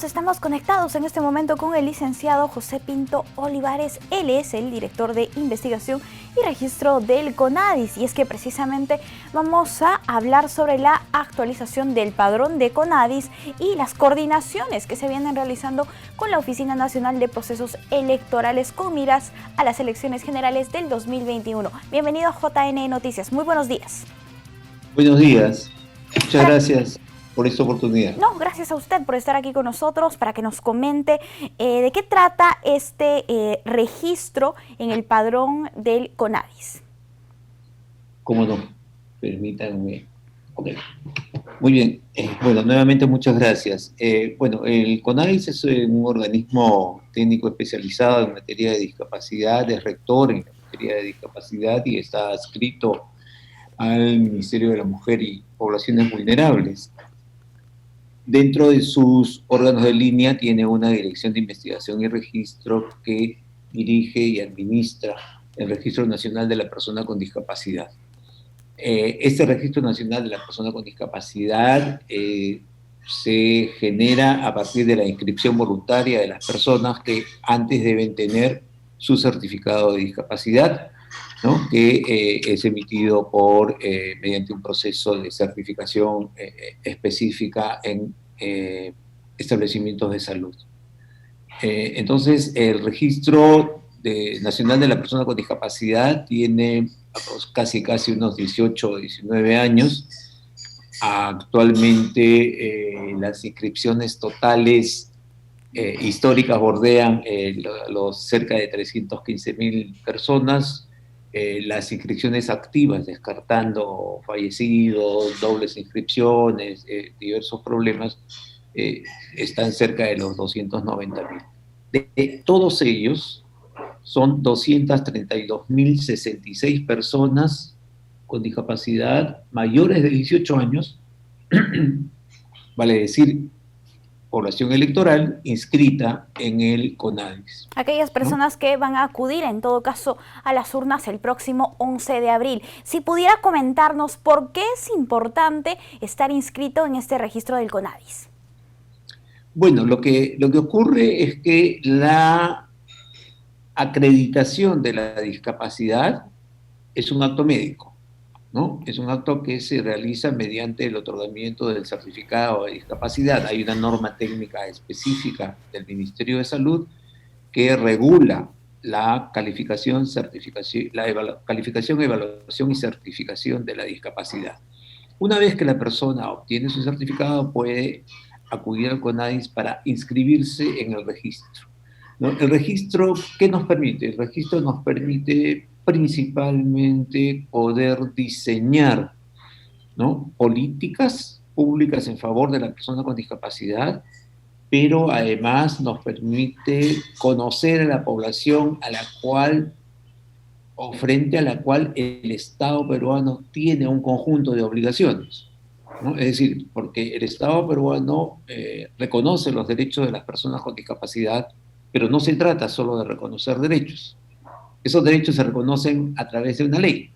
amigos, estamos conectados en este momento con el licenciado José Pinto Olivares. Él es el director de investigación y registro del CONADIS, y es que precisamente vamos a hablar sobre la actualización del padrón de CONADIS y las coordinaciones que se vienen realizando con la Oficina Nacional de Procesos Electorales con miras a las elecciones generales del 2021. Bienvenido a JN Noticias, muy buenos días. Buenos días, muchas gracias por esta oportunidad. No, gracias a usted por estar aquí con nosotros para que nos comente de qué trata este registro en el padrón del CONADIS. ¿Cómo no? Permítanme. Okay. Muy bien, bueno, nuevamente muchas gracias. Bueno, el CONADIS es un organismo técnico especializado en materia de discapacidad, es rector en materia de discapacidad y está adscrito al Ministerio de la Mujer y Poblaciones Vulnerables. Dentro de sus órganos de línea tiene una dirección de investigación y registro que dirige y administra el Registro Nacional de la Persona con Discapacidad. Este Registro Nacional de la Persona con Discapacidad se genera a partir de la inscripción voluntaria de las personas que antes deben tener su certificado de discapacidad, ¿no? Que es emitido mediante un proceso de certificación específica en establecimientos de salud. Entonces, el Registro Nacional de la Persona con Discapacidad tiene casi unos 18 o 19 años. Actualmente las inscripciones totales históricas bordean los cerca de 315.000 personas. Las inscripciones activas, descartando fallecidos, dobles inscripciones, diversos problemas, están cerca de los 290.000. De todos ellos, son 232.066 personas con discapacidad mayores de 18 años, vale decir, población electoral inscrita en el CONADIS. Aquellas personas, ¿no?, que van a acudir en todo caso a las urnas el próximo 11 de abril. Si pudiera comentarnos por qué es importante estar inscrito en este registro del CONADIS. Bueno, lo que ocurre es que la acreditación de la discapacidad es un acto médico, ¿no? Es un acto que se realiza mediante el otorgamiento del certificado de discapacidad. Hay una norma técnica específica del Ministerio de Salud que regula la calificación, evaluación y certificación de la discapacidad. Una vez que la persona obtiene su certificado, puede acudir al CONADIS para inscribirse en el registro, ¿no? El registro, ¿qué nos permite? El registro nos permite principalmente poder diseñar, ¿no?, políticas públicas en favor de la persona con discapacidad, pero además nos permite conocer a la población a la cual o frente a la cual el Estado peruano tiene un conjunto de obligaciones, ¿no? Es decir, porque el Estado peruano reconoce los derechos de las personas con discapacidad, pero no se trata solo de reconocer derechos. Esos derechos se reconocen a través de una ley,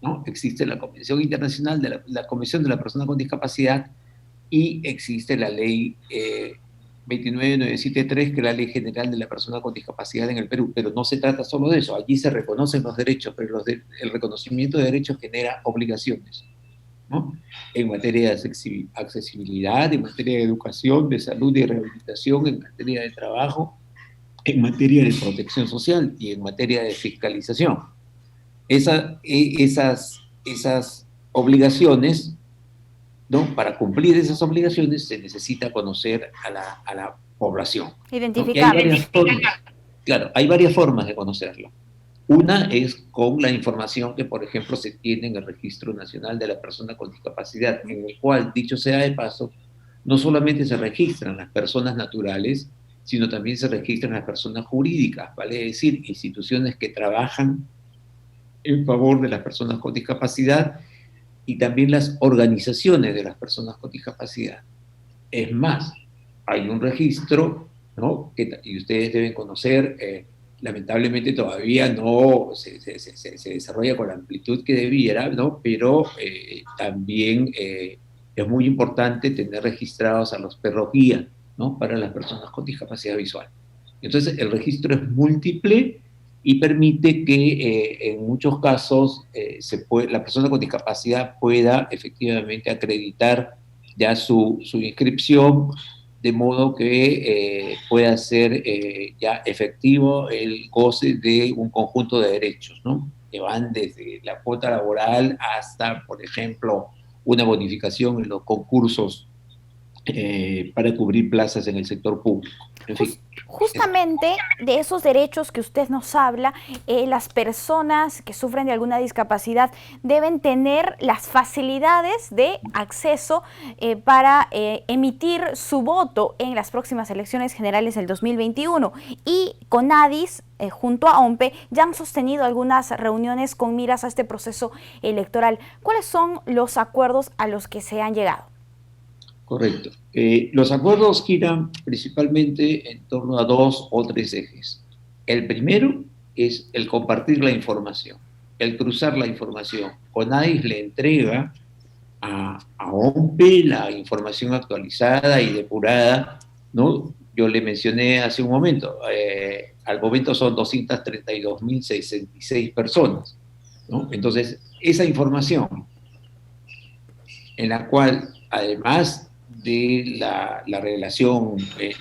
¿no? Existe la Convención Internacional de la Convención de la Persona con Discapacidad y existe la ley 29973, que es la Ley General de la Persona con Discapacidad en el Perú, pero no se trata solo de eso. Allí se reconocen los derechos, pero el reconocimiento de derechos genera obligaciones, ¿no? En materia de accesibilidad, en materia de educación, de salud y rehabilitación, en materia de trabajo, en materia de protección social y en materia de fiscalización. Esas obligaciones, ¿no? Para cumplir esas obligaciones se necesita conocer a la población, Identificar. ¿no? Claro, hay varias formas de conocerlo. Una es con la información que, por ejemplo, se tiene en el Registro Nacional de la Persona con Discapacidad, en el cual, dicho sea de paso, no solamente se registran las personas naturales, sino también se registran las personas jurídicas, vale decir, instituciones que trabajan en favor de las personas con discapacidad y también las organizaciones de las personas con discapacidad. Es más, hay un registro, ¿no?, y ustedes deben conocer, lamentablemente todavía no se desarrolla con la amplitud que debiera, ¿no?, pero también es muy importante tener registrados a los perros guía, ¿no? Para las personas con discapacidad visual. Entonces, el registro es múltiple y permite que en muchos casos la persona con discapacidad pueda efectivamente acreditar ya su inscripción, de modo que pueda ser ya efectivo el goce de un conjunto de derechos, ¿no? Que van desde la cuota laboral hasta, por ejemplo, una bonificación en los concursos para cubrir plazas en el sector público. En fin. Justamente de esos derechos que usted nos habla, las personas que sufren de alguna discapacidad deben tener las facilidades de acceso para emitir su voto en las próximas elecciones generales del 2021. Y CONADIS, junto a OMPE, ya han sostenido algunas reuniones con miras a este proceso electoral. ¿Cuáles son los acuerdos a los que se han llegado? Correcto. Los acuerdos giran principalmente en torno a 2 o 3 ejes. El primero es el compartir la información, el cruzar la información. CONADIS le entrega a OMPE la información actualizada y depurada, ¿no? Yo le mencioné hace un momento, al momento son 232.066 personas, ¿no? Entonces, esa información en la cual, además de la relación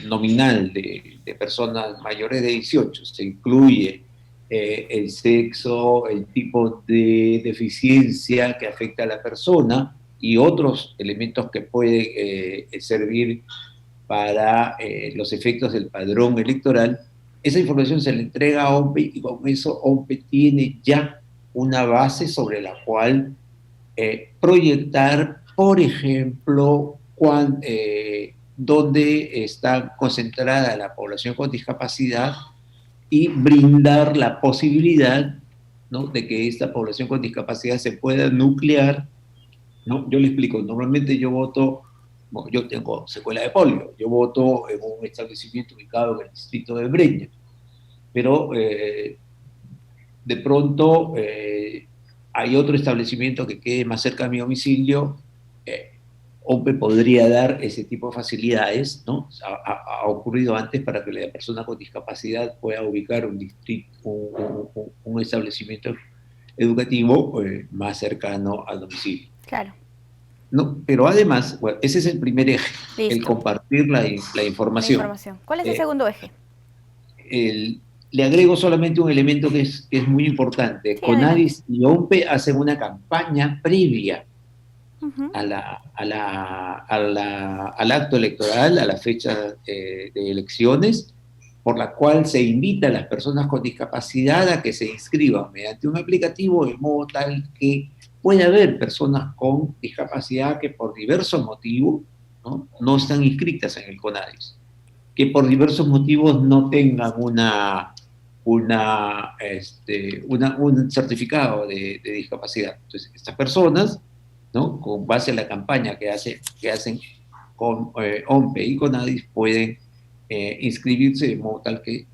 nominal de personas mayores de 18, se incluye el sexo, el tipo de deficiencia que afecta a la persona y otros elementos que pueden servir para los efectos del padrón electoral. Esa información se le entrega a OMPE y con eso OMPE tiene ya una base sobre la cual proyectar, por ejemplo, dónde está concentrada la población con discapacidad y brindar la posibilidad, ¿no?, de que esta población con discapacidad se pueda nuclear, ¿no? Yo le explico, normalmente yo voto, bueno, yo tengo secuela de polio, yo voto en un establecimiento ubicado en el distrito de Breña, pero de pronto hay otro establecimiento que quede más cerca de mi domicilio. OMPE podría dar ese tipo de facilidades, ¿no? Ha ocurrido antes para que la persona con discapacidad pueda ubicar un establecimiento educativo más cercano al domicilio. Claro. ¿No? Pero además, bueno, ese es el primer eje, Listo. el compartir la información. ¿Cuál es el segundo eje? Le agrego solamente un elemento que es muy importante. Sí, CONADIS y OMPE hacen una campaña previa uh-huh. al acto electoral, a la fecha de elecciones, por la cual se invita a las personas con discapacidad a que se inscriban mediante un aplicativo de modo tal que puede haber personas con discapacidad que por diversos motivos no están inscritas en el CONADIS, que por diversos motivos no tengan un certificado de discapacidad. Entonces, estas personas, ¿no?, con base a la campaña que hacen con OMPE y CONADIS, pueden inscribirse de modo tal que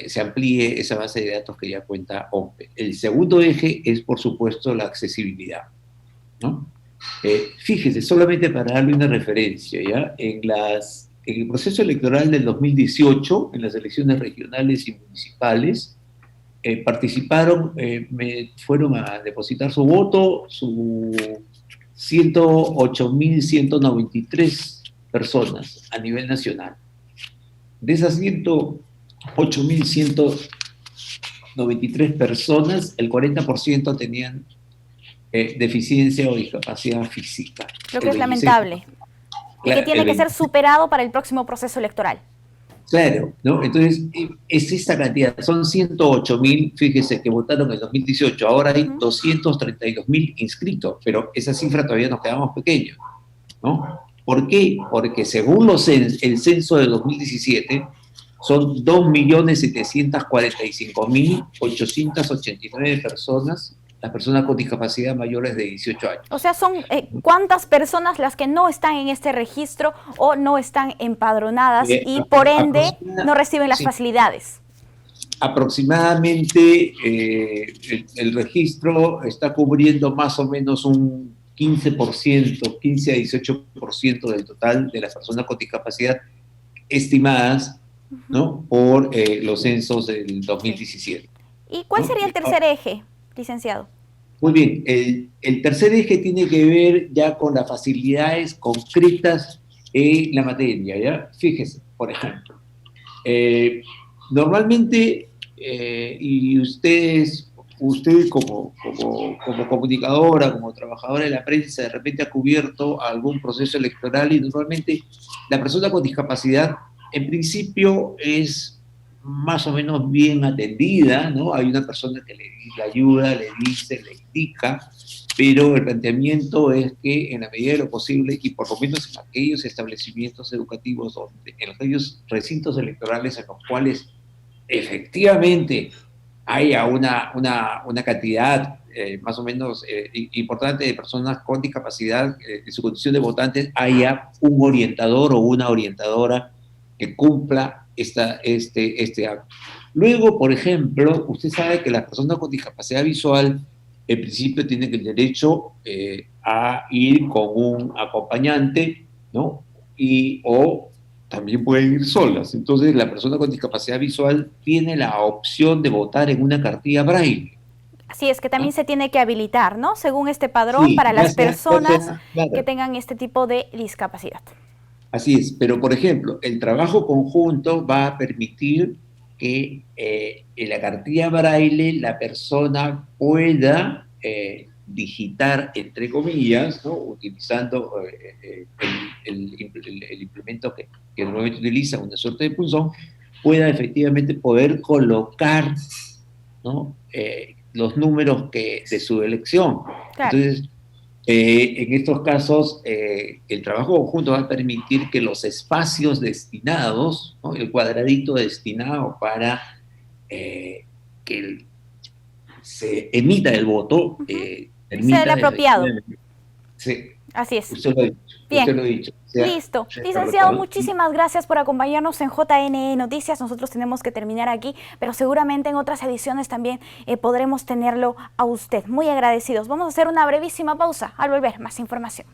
se amplíe esa base de datos que ya cuenta OMPE. El segundo eje es, por supuesto, la accesibilidad, ¿no? Fíjese, solamente para darle una referencia, ¿ya? En el proceso electoral del 2018, en las elecciones regionales y municipales, participaron, fueron a depositar su voto, 108.193 personas a nivel nacional. De esas 108.193 personas, el 40% tenían deficiencia o discapacidad física. Lo que es lamentable. Y que tiene que ser superado para el próximo proceso electoral. Claro, ¿no? Entonces, es esta cantidad, son 108.000, fíjese, que votaron en el 2018, ahora hay 232.000 inscritos, pero esa cifra todavía nos quedamos pequeños, ¿no? ¿Por qué? Porque según el censo de 2017, son 2.745.889 personas, las personas con discapacidad mayores de 18 años. O sea, son ¿cuántas personas las que no están en este registro o no están empadronadas y por ende no reciben las facilidades? Aproximadamente el registro está cubriendo más o menos un 15%, 15 a 18% del total de las personas con discapacidad estimadas, ¿no? Por los censos del 2017. ¿Y cuál ¿No? sería el tercer eje, licenciado? Muy bien, el tercer eje tiene que ver ya con las facilidades concretas en la materia, ¿ya? Fíjese, por ejemplo, normalmente, y usted como comunicadora, como trabajadora de la prensa, de repente ha cubierto algún proceso electoral y normalmente la persona con discapacidad, en principio, es más o menos bien atendida, ¿no? Hay una persona que le ayuda, le dice, le indica, pero el planteamiento es que en la medida de lo posible, y por lo menos en aquellos establecimientos educativos, en aquellos recintos electorales en los cuales efectivamente haya una cantidad más o menos importante de personas con discapacidad en su condición de votantes, haya un orientador o una orientadora que cumpla este acto. Luego, por ejemplo, usted sabe que las personas con discapacidad visual en principio tienen el derecho a ir con un acompañante, ¿no? O también pueden ir solas. Entonces, la persona con discapacidad visual tiene la opción de votar en una cartilla braille. Así es que también se tiene que habilitar, ¿no? Según este padrón, Sí, para las personas claro. que tengan este tipo de discapacidad. Así es, pero por ejemplo, el trabajo conjunto va a permitir que en la cartilla braille la persona pueda digitar, entre comillas, ¿no? Utilizando el implemento que normalmente utiliza, una suerte de punzón, pueda efectivamente poder colocar, ¿no? Los números de su elección. Claro. Entonces, en estos casos, el trabajo conjunto va a permitir que los espacios destinados, ¿no? El cuadradito destinado para que se emita el voto, Sea el permita apropiado. efectivamente. Sí, Así es. usted lo ha dicho. Bien. Usted lo ha dicho. Listo. Licenciado, muchísimas gracias por acompañarnos en JNE Noticias. Nosotros tenemos que terminar aquí, pero seguramente en otras ediciones también podremos tenerlo a usted. Muy agradecidos. Vamos a hacer una brevísima pausa. Al volver, más información.